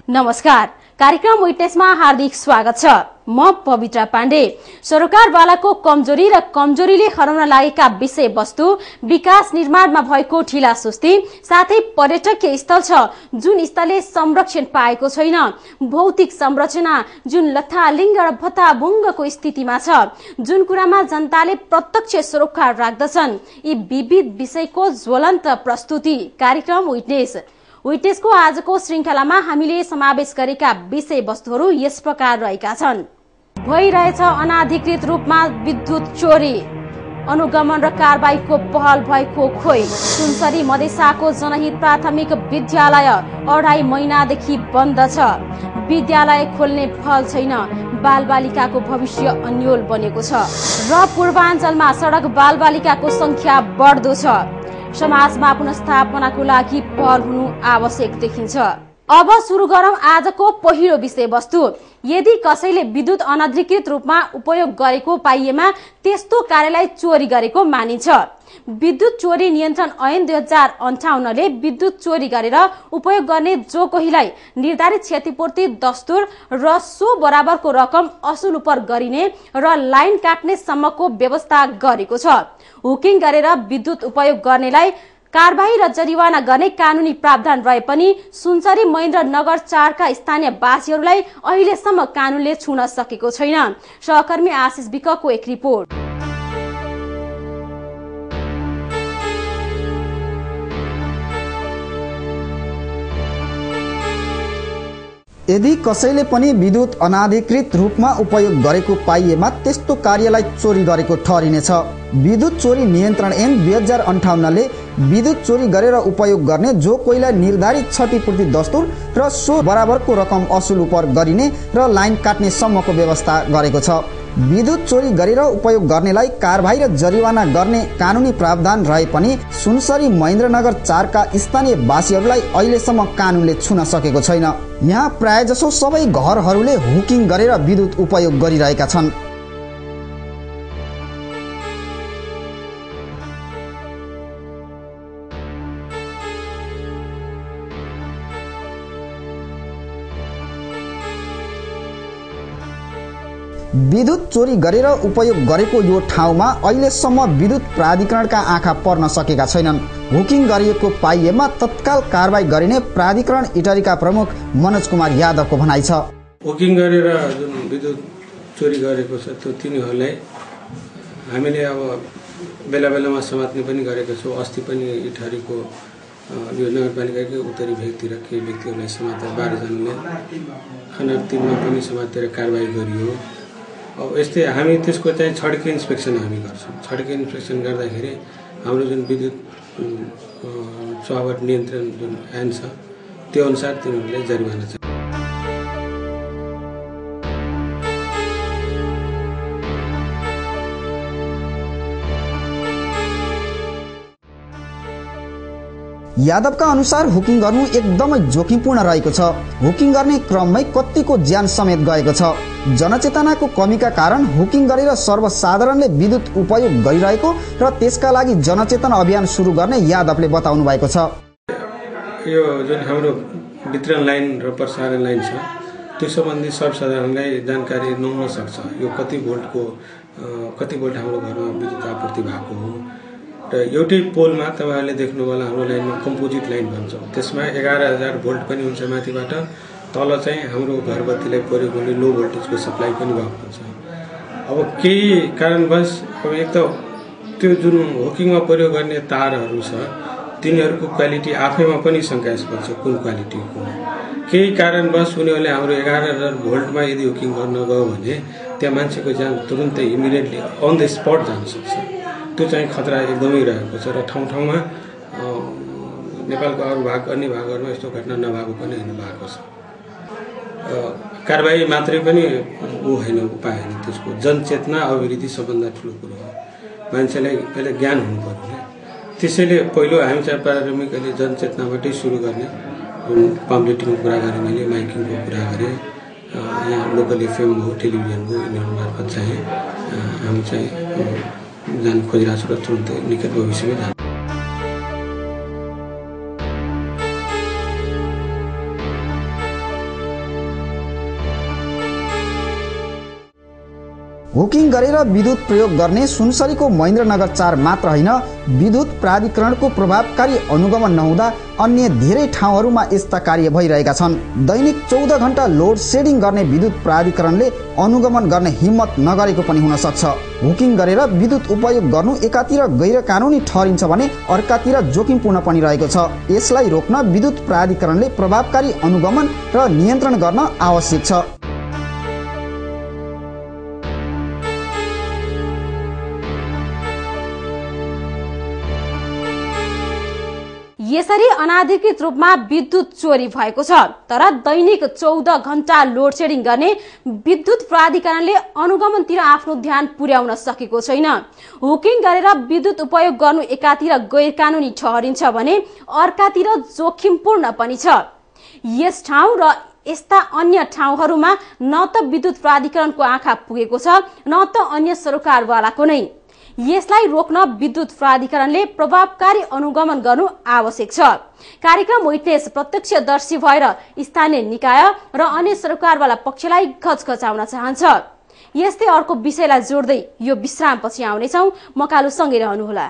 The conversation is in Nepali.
नमस्कार, कार्यक्रम विटनेसमा हार्दिक स्वागत छ। म पवित्रा पाण्डे। सरकारवालाको कमजोरी र कमजोरीले हराउन लागेका विषयवस्तु, विकास निर्माणमा भएको ढिलासुस्ती, साथै पर्यटकीय स्थल छ जुन स्थलले संरक्षण पाएको छैन, भौतिक संरचना जुन लथालिङ्ग र भत्ताभुङ्गको स्थितिमा छ, जुन कुरामा जनताले प्रत्यक्ष सरोकार राख्दछन्, यी विविध विषयको ज्वलन्त प्रस्तुति कार्यक्रम विटनेसको आजको श्रृंखलामा हामीले समावेश गरेका विषयवस्तुहरू यस प्रकार रहेका छन्। भइरहेछ अनाधिकृत रूपमा विद्युत चोरी, अनुगमन र कारबाहीको पहल भएको खोइ। सुनसरी मधेसाको जनहित प्राथमिक विद्यालय 2.5 महिनादेखि बन्द छ। विद्यालय खोल्ने पहल छैन, बालबालिकाको भविष्य अन्योल बनेको छ र पूर्वाञ्चलमा सडक बालबालिकाको संख्या बढ्दो छ। समाजमा पुनर्स्थापनाको लागि पहल हुनु आवश्यक देखिन्छ। अब सुरु गरौं आजको पहिलो विषयवस्तु। यदि कसैले विद्युत अनधिकृत रूपमा उपयोग गरेको पाइएमा त्यस्तो कार्यलाई चोरी गरेको मानिन्छ। विद्युत चोरी नियन्त्रण ऐन 2058 ले विद्युत चोरी गरेर उपयोग गर्ने जो कोहीलाई निर्धारित क्षतिपूर्ति दस्तुर र सो बराबरको रकम असुल उपर गरिने र लाइन काट्ने सम्मको व्यवस्था गरेको छ। हुकिङ गरेर विद्युत उपयोग गर्नेलाई कारबाही र जरिवाना गर्ने कानूनी प्रावधान रहे पनि सुनसरी महेन्द्रनगर 4 का स्थानीय वासीहरूलाई अहिलेसम्म कानूनले छुन सकेको छैन। सहकर्मी आशिष विकको एक रिपोर्ट। यदि कसैले पनि विद्युत अनाधिकृत रूपमा उपयोग गरेको पाइएमा त्यस्तो कार्यलाई चोरी गरेको ठहरिनेछ। विद्युत चोरी नियन्त्रण ऐन 2058 ले विद्युत चोरी गरेर उपयोग गर्ने जो कोहीलाई निर्धारित क्षतिपूर्ति दस्तुर र सो बराबरको रकम असुल उपर गरिने र लाइन काट्ने सम्मको व्यवस्था गरेको छ। विद्युत चोरी गरेर उपयोग गर्नेलाई कारबाही र जरिवाना गर्ने कानूनी प्रावधान रहे पनि सुनसरी महेन्द्रनगर 4 का स्थानीय वासीहरूलाई अहिलेसम्म कानूनले छुन सकेको छैन। यहाँ प्रायजसो सबै घरहरूले हुकिङ गरेर विद्युत उपयोग गरिरहेका छन्। विद्युत चोरी गरेर उपयोग गरेको यो ठाउँमा अहिलेसम्म विद्युत प्राधिकरणका आँखा पर्न सकेका छैनन्। हुकिङ गरिएको पाइएमा तत्काल कारबाही गरिने प्राधिकरण इटरीका प्रमुख मनोज कुमार यादवको भनाइ छ। हुकिङ गरेर जुन विद्युत चोरी गरेको छ त्यो तिनीहरूलाई हामीले अब बेला बेलामा समात्ने पनि गरेका छौँ। अस्ति पनि इटरीको यो नगरपालिकाकै उत्तरी भेगतिर केही व्यक्तिहरूलाई समातेर 12 जनाले खनार 3 मा पनि समातेर कारबाही गरियो। अब यस्तै हामी त्यसको चाहिँ छड्के इन्स्पेक्सन हामी गर्छौँ। छड्के इन्स्पेक्सन गर्दाखेरि हाम्रो जुन विद्युत चौहाट नियन्त्रण जुन ऐन छ त्यो अनुसार तिनीहरूलाई जरिवाना छ। यादवका अनुसार हुकिङ गर्नु एकदमै जोखिमपूर्ण रहेको छ। हुकिङ गर्ने क्रममै कतिको ज्यान समेत गएको छ। जनचेतनाको कमीका कारण हुकिङ गरेर सर्वसाधारणले विद्युत उपयोग गरिरहेको र त्यसका लागि जनचेतना अभियान सुरु गर्ने यादवले बताउनु भएको छ। यो जुन हाम्रो वितरण लाइन र प्रसारण लाइन छ त्यो सम्बन्धी सर्वसाधारणलाई जानकारी नहुन सक्छ। यो कति भोल्ट हाम्रो घरमा विद्युत आपूर्ति भएको हो र एउटै पोलमा तपाईहरुले देख्नु होला हाम्रो लाइनमा कम्पोजिट लाइन भन्छौँ। त्यसमा 11000 भोल्ट पनि हुन्छ माथिबाट, तल चाहिँ हाम्रो घरबत्तीलाई प्रयोग गर्ने लो भोल्टेजको सप्लाई पनि भएको हुन्छ। अब केही कारणवश अब एक त त्यो जुन हुकिङमा प्रयोग गर्ने तारहरू छ तिनीहरूको क्वालिटी आफैमा पनि शंकास्पद छ, कुन क्वालिटीको। केही कारणवश उनीहरूले हाम्रो 11000 भोल्टमा यदि हुकिङ गर्न गयो भने त्यहाँ मान्छेको ज्यान तुरुन्तै इमिडिएटली अन द स्पट जान सक्छ। त्यो चाहिँ खतरा एकदमै रहेको छ र ठाउँ ठाउँमा नेपालको अरू भाग अन्य भागहरूमा यस्तो घटना नभएको पनि हैन, भएको छ। कारबाही मात्रै पनि होइन, उपाय हैन। त्यसको जनचेतना अभिवृद्धि सबभन्दा ठुलो कुरो हो। मान्छेलाई पहिले ज्ञान हुनु पर्यो। त्यसैले पहिलो हामी चाहिँ प्रारम्भिकले जनचेतनाबाटै सुरु गर्ने। पम्पलेटिङको कुरा गरेँ, मैले माइकिङको कुरा गरेँ, यहाँ लोकल एफएम हो, टेलिभिजन हो, यिनीहरू मार्फत चाहिँ हामी चाहिँ जान खोजिरहेको छु र तुरुन्तै निकट भविष्यमै जान्छ। हुकिङ गरेर विद्युत प्रयोग गर्ने सुनसरीको महेन्द्रनगर 4 मात्र होइन, विद्युत प्राधिकरणको प्रभावकारी अनुगमन नहुँदा अन्य धेरै ठाउँहरूमा यस्ता कार्य भइरहेका छन्। दैनिक 14 घण्टा लोड सेडिङ गर्ने विद्युत प्राधिकरणले अनुगमन गर्ने हिम्मत नगरेको पनि हुन सक्छ। हुकिङ गरेर विद्युत उपयोग गर्नु एकातिर गैर कानुनी ठहरिन्छ भने अर्कातिर जोखिमपूर्ण पनि रहेको छ। यसलाई रोक्न विद्युत प्राधिकरणले प्रभावकारी अनुगमन र नियन्त्रण गर्न आवश्यक छ। यसरी अनाधिकृत रूपमा विद्युत चोरी भएको छ, तर दैनिक 14 घण्टा लोड सेडिङ गर्ने विद्युत प्राधिकरणले अनुगमनतिर आफ्नो ध्यान पुर्याउन सकेको छैन। हुकिङ गरेर विद्युत उपयोग गर्नु एकातिर गैर कानुनी ठहरिन्छ भने अर्कातिर जोखिमपूर्ण पनि छ। यस ठाउँ र यस्ता अन्य ठाउँहरूमा न त विद्युत प्राधिकरणको आँखा पुगेको छ, न त अन्य सरकारवालाको नै। यसलाई रोक्न विद्युत प्राधिकरणले प्रभावकारी अनुगमन गर्नु आवश्यक छ। कार्यक्रम विटनेस प्रत्यक्षदर्शी भएर स्थानीय निकाय र अन्य सरकारवाला पक्षलाई घचघचाउन चाहन्छ। यस्तै अर्को विषयलाई जोड्दै यो विश्रामपछि आउनेछौँ। मकालुसँगै रहनुहोला।